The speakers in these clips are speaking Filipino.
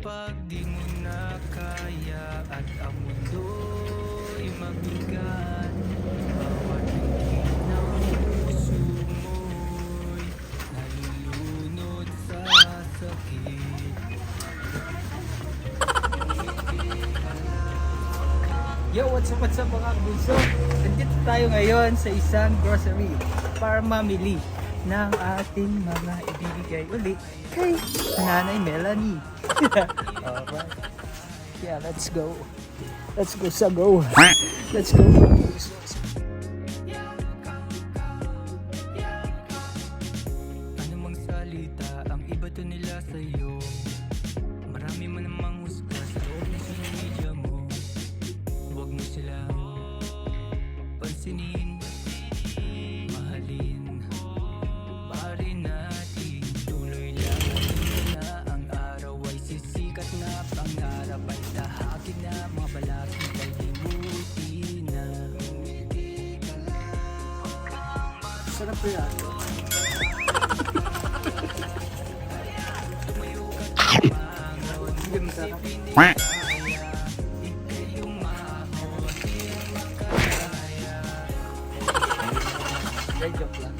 Kapag di mo na kaya at ang mundo'y mabigat, bawat hindi ng puso mo'y nalulunod sa sakit. Yo, what's up mga kabunso? Nandito tayo ngayon sa isang grocery para mamili ng ating mga ibibigay uli kay Nanay Melanie. Alright. Yeah, let's go. Let's go sa go. Let's go. Anumang salita ang ibato nila sa'yo. Marami man namang husga sa loob ng social media mo. Huwag mo silang pansinin, mahalin, bari natin. Tuloy lang na ang araw ay sisikat na. Pangarap ay tahakin na, mga balakid ay limutin na. Sarap po yan. Tumayo ka tumangon, hindi masarap. Joke lang.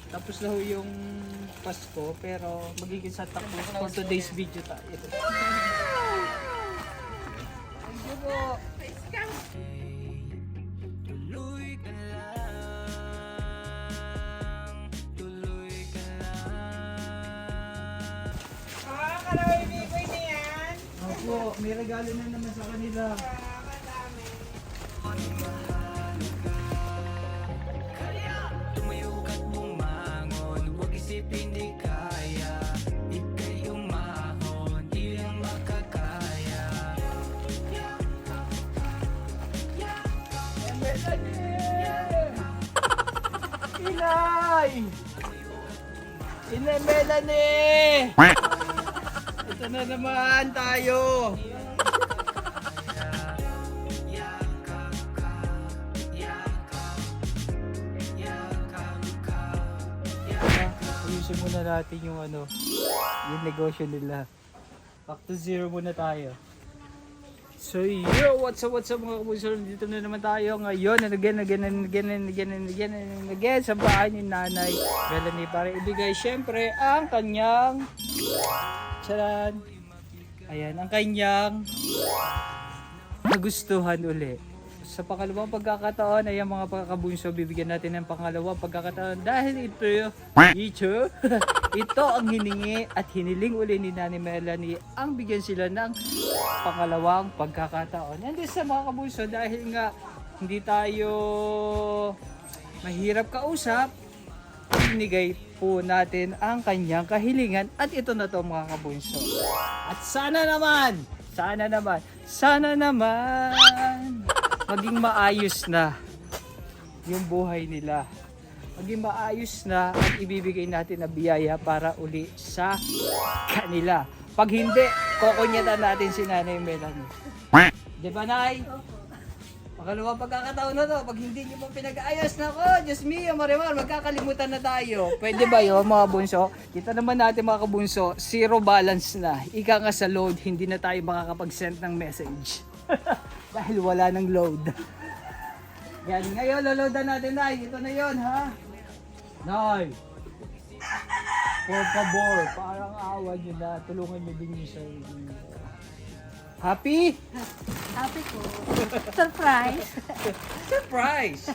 Tapos na ho yung Pasko, pero magiging Santa Cruz for today's video tayo. Thank you po. Tuloy ka lang, tuloy ka lang. Kalaway biboy na yan. Opo, may regalo na naman sa kanila. Tumayo ka't bumangon, huwag isipin di kaya. Ika'y umahon, di lang makakaya. Inay! Inay Melanie! Ito na naman tayo! Ayusin muna natin yung yung negosyo nila. Back to zero muna tayo. So yo, what's up mga kabunso? Dito na naman tayo ngayon and again sa bahay ni Nanay Melanie para ibigay syempre ang kanyang charan. Ayan, ang kanyang nagustuhan uli. Sa pangalawang pagkakataon ay mga pagkakabunso, bibigyan natin ng pangalawang pagkakataon dahil ito ang hiningi at hiniling uli ni Nanay Melanie ang bigyan sila ng pangalawang pagkakataon. And this sa mga kabunso dahil nga hindi tayo mahirap kausap, binigay po natin ang kanyang kahilingan at ito na to mga kabunso. At sana naman maging maayos na yung buhay nila. Maging maayos na at ibibigay natin na biyaya para uli sa kanila. Pag hindi, kukunyatan natin si Nanay Melanie. Di ba, Nay? Pangalawang pagkakataon na to. Pag hindi nyo pa pinag-ayos na ko, Diyos mio, Marimar, magkakalimutan na tayo. Pwede ba yun, mga bunso? Kita naman natin, mga kabunso, zero balance na. Ika nga sa load, hindi na tayo makakapag-send ng message. Dahil wala ng load. Yan, ngayon, loloadan natin, Nay. Ito na yun, ha? Nay! Por favor, parang awa nyo na. Tulungan nyo din yung sarili nyo. Happy? Happy ko. Surprise. Surprise!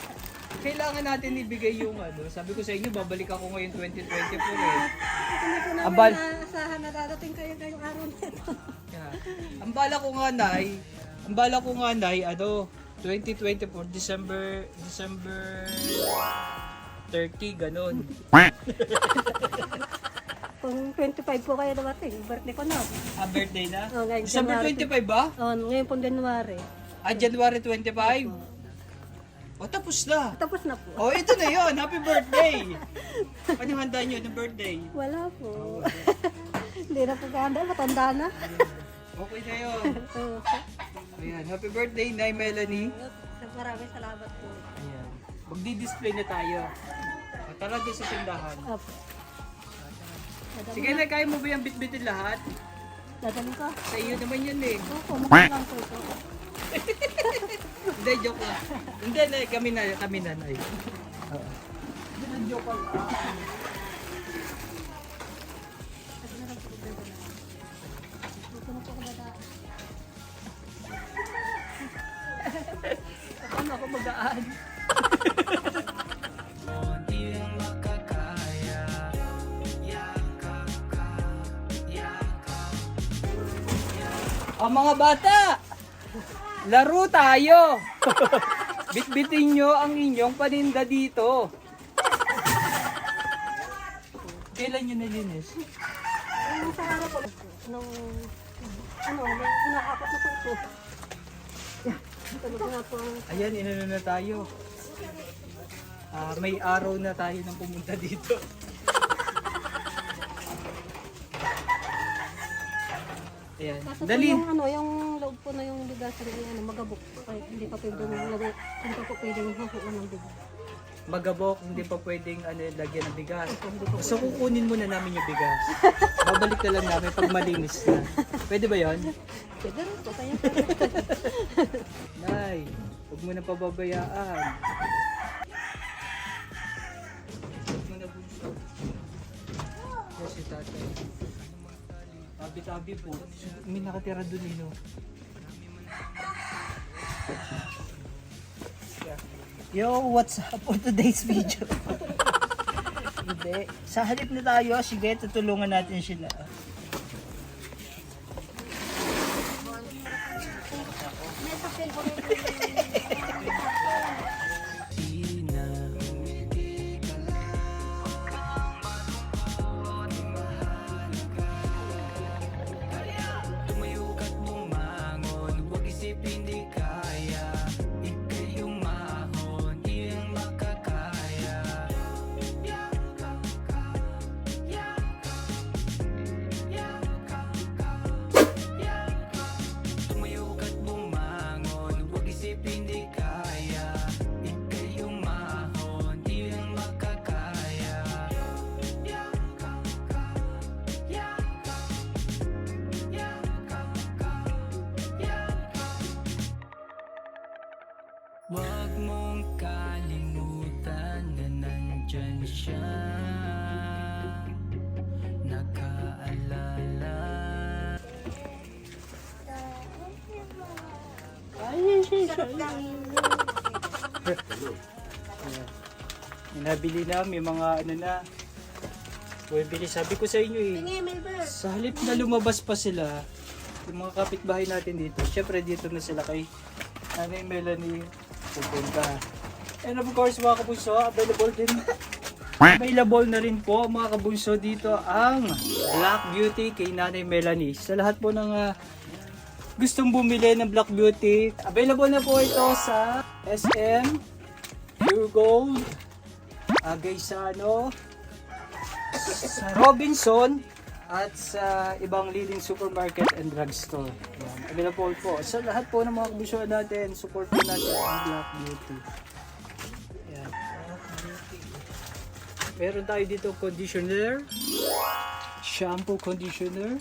Kailangan natin ibigay yung sabi ko sa inyo, babalik ako ngayon 2024 eh. Hindi ko naman Abal. naasahan na dadating kayo ngayong araw nito. Yeah. Ang bala ko nga, Nay, 2024, December 30, ganun. Kung 25 po kayo dumating, birthday ko na. Birthday na? Oh, ngayon, December January 25 ba? Oh, ngayon po January. January 25? O, tapos na. Tapos na po. O, ito na yon. Happy birthday! Anong handa nyo ng birthday? Wala po. Hindi na po ganda, matanda na. Okay na yun. Oo. Ayan, happy birthday, Nay Melanie. Maraming salamat po. Ayan. Magdi-display na tayo. O, tara doon sa tindahan. Opo. Sige na, kaya mo ba yung bitbitin lahat? Dadalhin ko. Sa iyo naman yun eh. Opo, lang po ito. Hindi, joke lang. Hindi, Nay, kami na, Nay. Oo. Joke lang. Paano ako magaan? Ang mga bata, laro tayo. Bitbitin nyo ang inyong paninda dito. Kailan nyo nalinis? Sa araw po, nung, may inaakot na po ito. Ito nga po ang Ayan, inano na tayo. May araw na tayo nang pumunta dito. Ayan. kaso po Dali. yung loob po na yung bigasan na magabok. Kahit hindi pa pwedeng lagay, hindi pa po pwedeng hukuan ng bigas. Magabok, hindi pa pwedeng lagyan ng bigas. So kukunin muna namin yung bigas. Babalik na lang namin pag malinis na. Pwede ba yon? Pwede rin po, kaya Nay, huwag mo na pababayaan. Huwag mo na bunso. Yes, si tatay. Tabi-tabi po. May nakatira dun eh, no? Yo, what's up for today's video? Hindi. Sa halip na tayo, sige, tutulungan natin sila. Huwag mong kalimutan na nandyan siya, nakaalala. Nabili na, may mga ano na. Bili, sabi ko sa inyo eh. Sa halip na lumabas pa sila, yung mga kapitbahay natin dito, syempre dito na sila kay Nanay Melanie pupunta. And of course mga kabunso, available na rin po mga kabunso dito ang Black Beauty kay Nanay Melanie. Sa lahat po ng gustong bumili ng Black Beauty, available na po ito sa SM, Pure Gold, Agaysano, sa Robinson, at sa ibang leading supermarket and drugstore. Yan. Available po. Sa lahat po ng mga kabusyon natin, support po natin ang Black Beauty. Yan. Meron tayo dito conditioner, shampoo conditioner,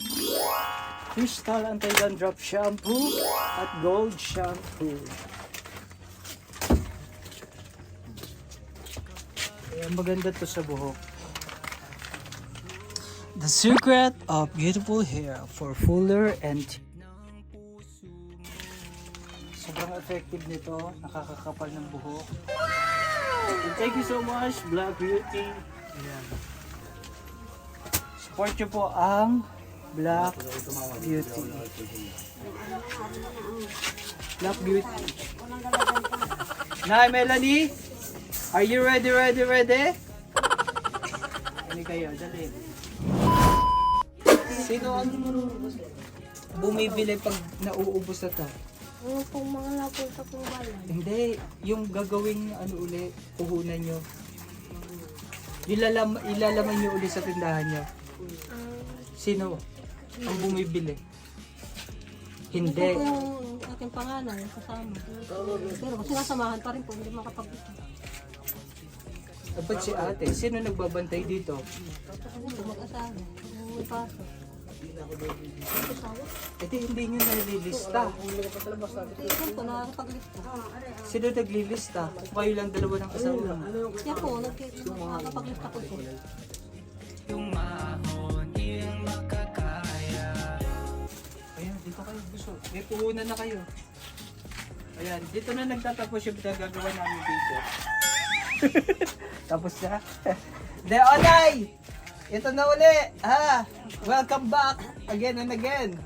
crystal anti-dandruff shampoo, at gold shampoo. Ayan, maganda to sa buhok. The secret of beautiful hair for fuller and sobrang effective nito, nakakakapal ng buhok. And thank you so much, Black Beauty. Ayan. Support nyo po ang Black Beauty. Black Beauty. Nay Melanie, are you ready? Ano kayo? Dali. Sino ang bumibili pag nauubos na to? Ano pong mga napunta pong bayan? Hindi, yung gagawing ano uli, puhunan nyo. Ilalaman nyo uli sa tindahan nyo. Sino ang bumibili? Hindi. Ito po yung aking pangalan, kasama. Pero kung sinasamahan pa rin po, hindi makapag-ito. Ba't si ate? Sino nagbabantay dito? Ano po, mag-asawa. May pasok. Hindi nyo nalilista. Ito po, nakakapag-lista. Sino naglilista? Kayo lang dalawa ng asawa. Yan po, nakakapag-lista ko po. Yung mahon, yung makakaya. Ayan, dito kayo gusto. May puhunan na kayo. Ayan, dito na nagtatapos yung pinagagawa namin dito. Tapos na. De Onay! Ito na uli! Ha? Welcome back! Again and again!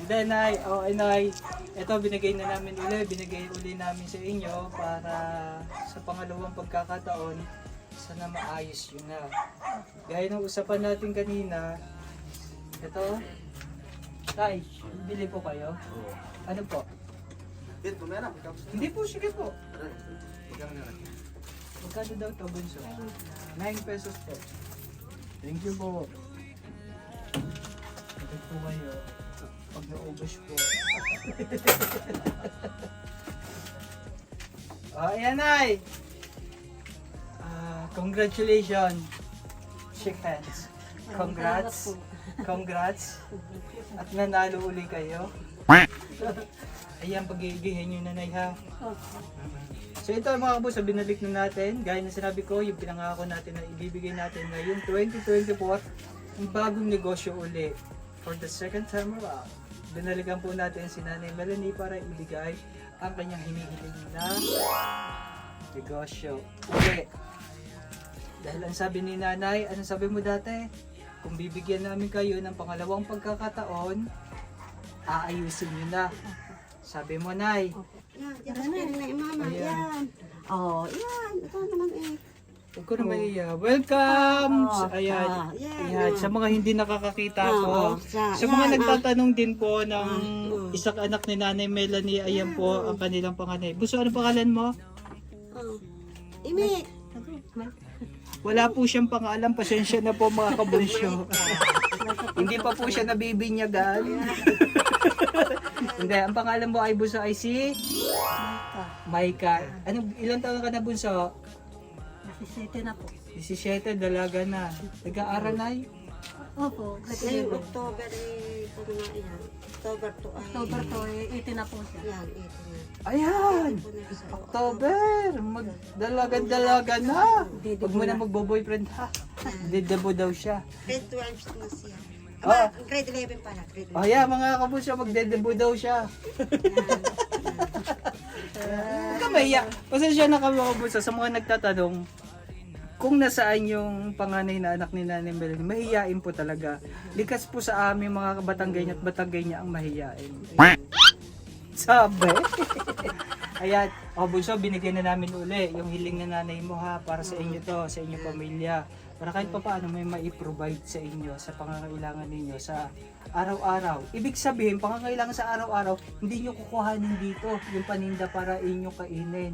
Then Nay, Nay, ito binigay na namin uli. Binigay uli namin sa inyo para sa pangalawang pagkakataon sana maayos yun na. Gaya ng usapan natin kanina, ito, Tay, bili po kayo? Ano po? Hindi po, sige po. Magkano daw ito, Bunso? 9 pesos po. Thank you po. Bakit po kayo? Pag naubos po. Ayan ay! Congratulations! Shake hands. Congrats! Congrats! At nanalo uli kayo. Ayan, pagigihin nyo nanay ha. So ito mga kabuso, binalik na natin. Gaya na sinabi ko, yung pinangako natin na ibibigay natin ngayong 2024, ang bagong negosyo uli. For the second time around, binalikan po natin si Nanay Melanie para ibigay ang kanyang hinihiling na negosyo uli. Dahil ang sabi ni Nanay, anong sabi mo dati? Kung bibigyan namin kayo ng pangalawang pagkakataon, aayusin nyo na. Sabi mo, Nay. Yan, yan na mama. Yan. Oh, yan. Ito naman eh. Huwag ko na maiya. Welcome! Ayan. Yan. Ayan. Sa mga hindi nakakakita po. Sa yan, mga nagtatanong din po ng isang anak ni Nanay Melanie, ayan po ang kanilang panganay. Buso, ano pangalan mo? Imik. Wala po siyang pangalan. Pasensya na po mga kabunsyo. Hindi pa po siya nabibinyagan. Hindi, ang pangalan mo ay Bunso ay si Maika. Ilang taon ka na, Bunso? 17 na po. 17, dalaga na. Nag-aaral na Opo. Ngayong October eh, kung na yan. October 2 ay... October to, 18 na po siya. Yan, 18 na. Ayan! Po na sa October! Magdalaga-dalaga na! Huwag mo na magbo-boyfriend ha. Didebo daw siya. Grade 12 na siya. Ah. Grade 11 pala. Grade 11. Oh yeah, mga kabusyo, magdedebo daw siya. Huwag ka mahiya. Pasensya na kami mga kabusyo sa mga nagtatanong kung nasaan yung panganay na anak ni Nanay Melanie. Mahiyain po talaga. Likas po sa aming mga Batanggay at Batanggay niya ang mahiyain. Sabi. Ayan, Bunso, binigyan na namin uli yung hiling na nanay mo ha, para sa inyo to, sa inyong pamilya. Para kahit pa paano may mai-provide sa inyo sa pangangailangan ninyo sa araw-araw. Ibig sabihin, pangangailangan sa araw-araw, hindi nyo kukuhanin dito yung paninda para inyo kainin.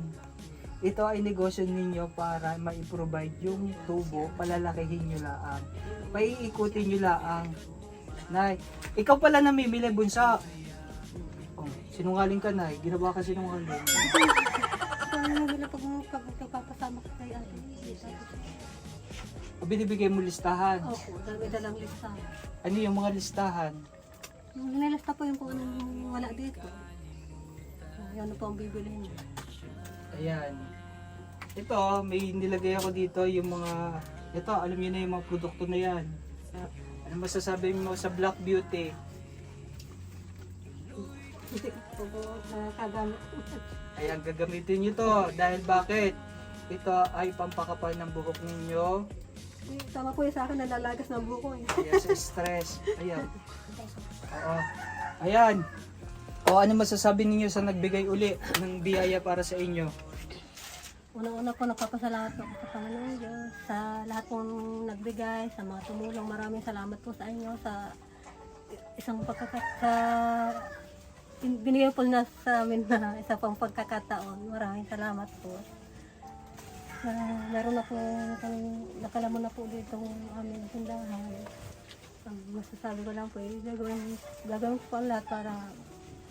Ito ay negosyo ninyo para mai-provide yung tubo, palalakihin nyo laang. Paiikutin nyo laang. Nay, ikaw pala namimili, Bunso. Oh, sinungaling ka, Nay. Ginawa ka sinungaling. Paano nila pag magpapasama ka kay ate? O binibigay mo listahan. Opo, dami dalang lista. Ano yung mga listahan? Yung nilista po yung kung anong wala dito. Yan na po ang bibili niyo. Ayan. Ito, may nilagay ako dito yung mga, ito, alam niyo na yung mga produkto na yan. Ano masasabi mo sa Black Beauty? Kagamit. Ayan, gagamitin nyo to. Dahil bakit? Ito ay pampakapal ng buhok ninyo. Tama po yung sa akin, nalalagas ng buko eh. Kaya sa stress. Ayan. Oo. Ayan. O ano masasabi ninyo sa nagbigay uli ng biyaya para sa inyo? Una-una po nagpapasalamat ako sa Panginoon Diyos, sa lahat pong nagbigay, sa mga tumulong. Maraming salamat po sa inyo, sa isang binigay po na sa amin na isa pang pagkakataon. Maraming salamat po. Meron na po nakalamon na po dito ang aming tindahan. Ang masasabi ko lang po, gagawin ko pa lahat para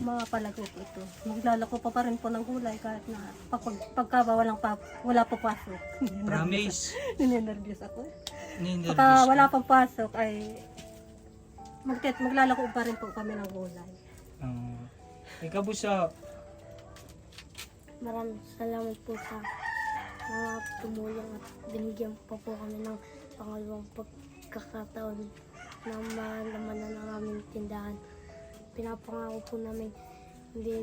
mapalago po ito. Maglalako pa rin po ng gulay kahit na pagka wala pa pasok. Promise. Ninenervyos ako. Ninervous Pagka ka. wala pang pasok ay maglalako pa rin po kami ng gulay. Ikaw po sa Maraming salamat po sa mga tumulong at binigyan pa po kami ng pangalawang pagkakataon na malamanan ang aming tindahan. Pinapangako po namin hindi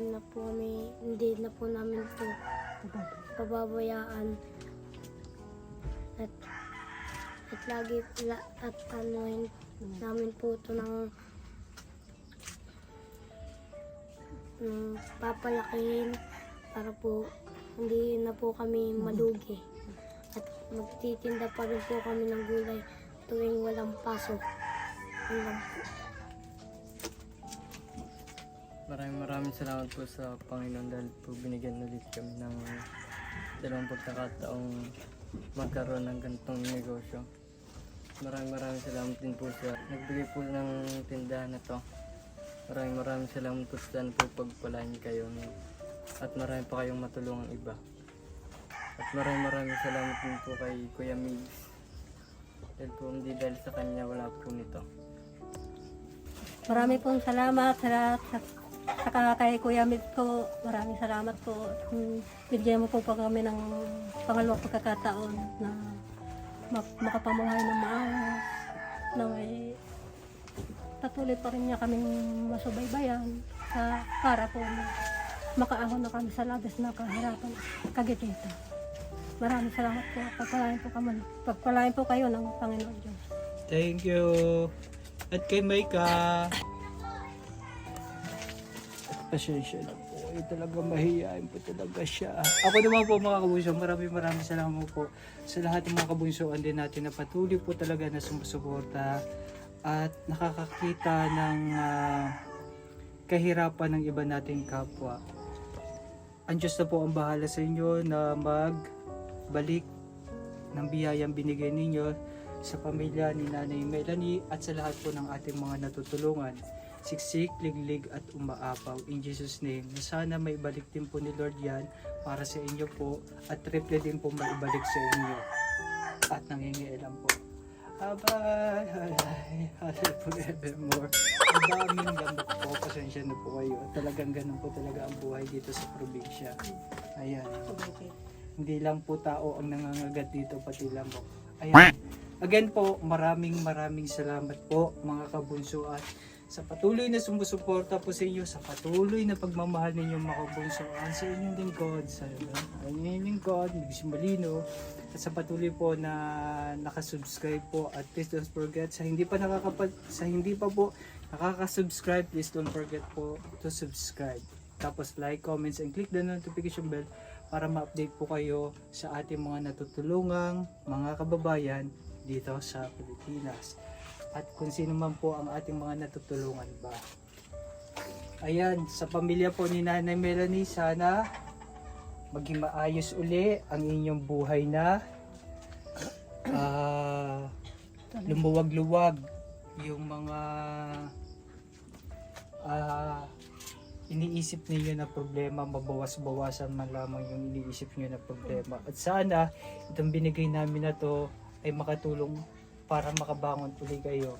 na po namin ito pababayaan at lagi at anuhin namin po ito ng papalakihin para po hindi na po kami malugi at magtitinda pa rin po kami ng gulay tuwing walang pasok. Yun lang po. Maraming salamat po sa Panginoon dahil po binigyan ulit kami ng dalawang pagkakataong magkaroon ng ganitong negosyo. Maraming salamat din po sa nagbigay po ng tindahan na to. Maraming salamat po sa po pagpalain kayo at marami pa kayong matulungang iba. At maraming salamat din po kay Kuya Migs. Dahil po hindi dahil sa kanya wala po nito. Marami pong salamat sa kay Kuya Mid ko. Maraming salamat po. Bigyan mo po pa kami ng pangalawang pagkakataon na makapamuhay ng maayos. Na may patuloy pa rin niya kaming masubaybayan para po makaahon na kami sa labis na kahirapan kagitita. Maraming salamat po. Pagpalain po kayo ng Panginoon Diyos. thank you. At kay Maika. Pasensya na po. Talaga mahihayin po talaga siya. Ako naman po mga kabunso, maraming salamat po sa lahat ng mga kabunsoan din natin na patuloy po talaga na sumusuporta at nakakakita ng kahirapan ng iba nating kapwa. Ang Diyos na po ang bahala sa inyo na magbalik ng biyayang binigay ninyo sa pamilya ni Nanay Melanie at sa lahat po ng ating mga natutulungan. Siksik, liglig at umaapaw. In Jesus name, na sana may balik din po ni Lord yan para sa inyo po at triple din po maibalik sa inyo. At nangingialam po. Abay, halay forevermore. Ang daming gamot po, pasensya na po kayo. Talagang ganun po talaga ang buhay dito sa probinsya. Ayan. Hindi lang po tao ang nangangagat dito, pati lamok. Ayan. Again po, maraming salamat po mga kabunso at sa patuloy na sumusuporta po sa inyo, sa patuloy na pagmamahal ninyo mga kabunsoan sa inyong lingkod, sa inyong lingkod, Migs Molino, at sa patuloy po na nakasubscribe po at please don't forget sa hindi pa po nakaka-subscribe, please don't forget po to subscribe. Tapos like, comments, and click the notification bell para ma-update po kayo sa ating mga natutulungang mga kababayan dito sa Pilipinas. At kung sino man po ang ating mga natutulungan ba. Ayan, sa pamilya po ni Nanay Melanie, sana maging maayos uli ang inyong buhay na lumuwag-luwag yung mga iniisip ninyo na problema, mabawas-bawasan man lamang yung iniisip niyo na problema. At sana itong binigay namin na to ay makatulong para makabangon uli kayo.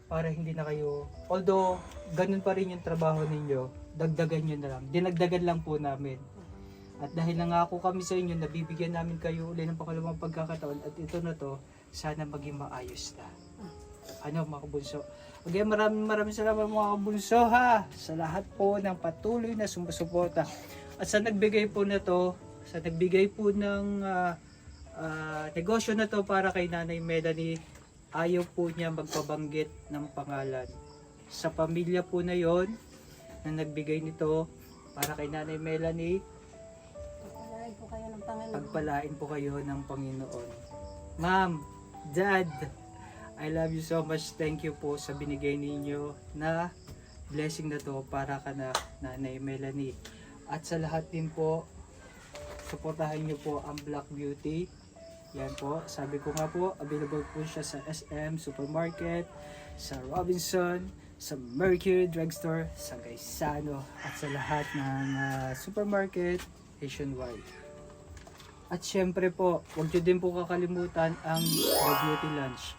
Para hindi na kayo, although ganun pa rin yung trabaho ninyo, dagdagan nyo na lang. Dinagdagan lang po namin. At dahil nangako kami sa inyo, nabibigyan namin kayo uli ng pangalawang pagkakataon at ito na to, sana maging maayos na. Ano mga kabunso? Okay, maraming salamat mga kabunso ha, sa lahat po ng patuloy na sumusuporta. At sa nagbigay po na to, sa nagbigay po ng negosyo na to para kay Nanay Melanie, ayaw po niya magpabanggit ng pangalan. Sa pamilya po na yon na nagbigay nito para kay Nanay Melanie, Pagpalain po kayo ng Panginoon. pagpalain po kayo ng Panginoon. Ma'am, Dad, I love you so much. Thank you po sa binigay ninyo na blessing na to para ka na Nanay Melanie. At sa lahat din po, suportahan nyo po ang Black Beauty. Yan po, sabi ko nga po, available po siya sa SM Supermarket, sa Robinson, sa Mercury Drugstore, sa Gaisano, at sa lahat ng supermarket nationwide. At syempre po, huwag nyo din po kakalimutan ang The Beauty Lunch.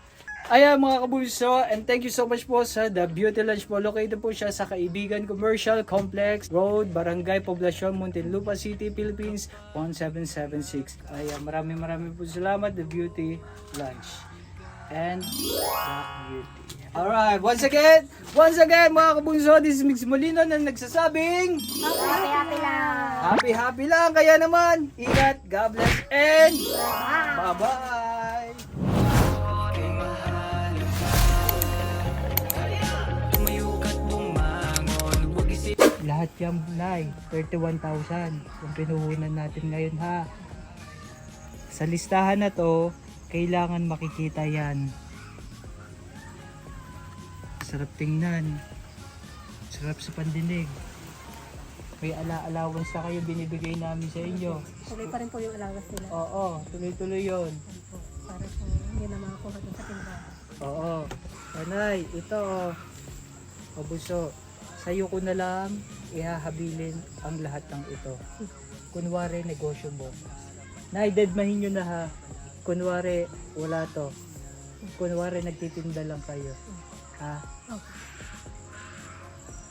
Ayan mga kabulso, and thank you so much po sa The Beauty Lunch po. Located po siya sa Kaibigan Commercial Complex Road, Barangay Poblacion, Muntinlupa City, Philippines, 1776. Ayan, maraming po salamat, The Beauty Lunch and Black Beauty. Alright, once again mga kabulso, this is Mix Molino na nagsasabing Happy lang! happy lang, kaya naman, ingat, God bless, and bye-bye! Lahat yan, Nay, 31,000 yung pinuhunan natin ngayon ha. Sa listahan na to, kailangan makikita yan. Sarap tingnan. Sarap sa pandinig. May allowance na kayo binibigay namin sa inyo. Tuloy pa rin po yung alagas nila. Oo, tuloy-tuloy yun. Para po hindi na makakuha dun sa tindahan. Oo. Nanay, ito Abuso, sa'yo ko na lang ihahabilin ang lahat ng ito. Kunwari, negosyo mo. Nay, deadmahin nyo na ha. Kunwari, wala to. Kunwari, nagtitinda lang kayo. Ha?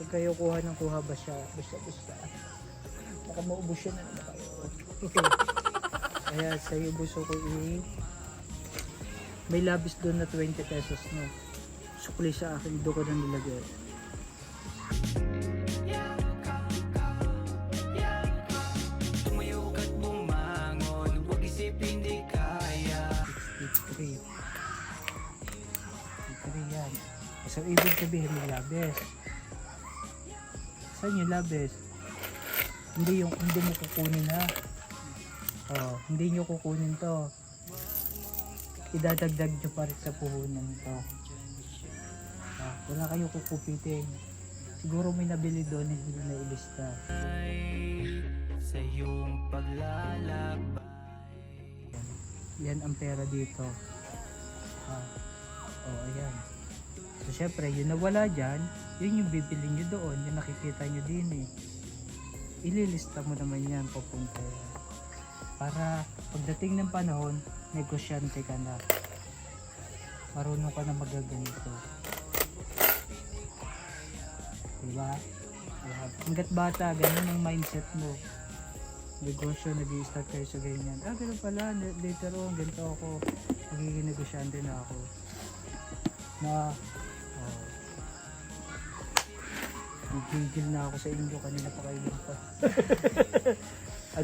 Huwag kayo kuha ng kuha basta. Baka maubos yun na naman kayo. Kaya sa'yo, Buso ko may labis doon na 20 pesos, no? Sukli sa akin, doon ko na nilagay. Yan. So, ibig sabihin may labis. Saan yung labis? Hindi mo kukunin ha. Oh, hindi nyo kukunin to. Idadagdag nyo pa rin sa puhunan to. Wala kayo kukupitin. Siguro may nabili doon na hindi na ilista. Sa iyong paglalakbay. Yan ang pera dito. Ayan. So syempre, yun na wala dyan, yun yung bibili nyo doon, yung nakikita nyo din eh. Ililista mo naman yan, papunta yan. Para pagdating ng panahon, negosyante ka na. Marunong ka na magaganito. Diba? Hanggat bata, ganun ang mindset mo. Negosyo, nag-i-start kayo sa ganyan. Ganun pala, later on, ganito ako. Magiging negosyante na ako. Nagigil na ako sa inyo, kanina pa kayo pa.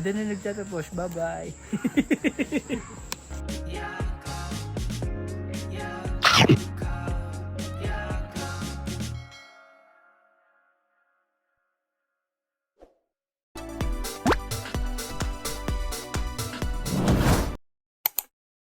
Doon na nagtatapos, bye bye.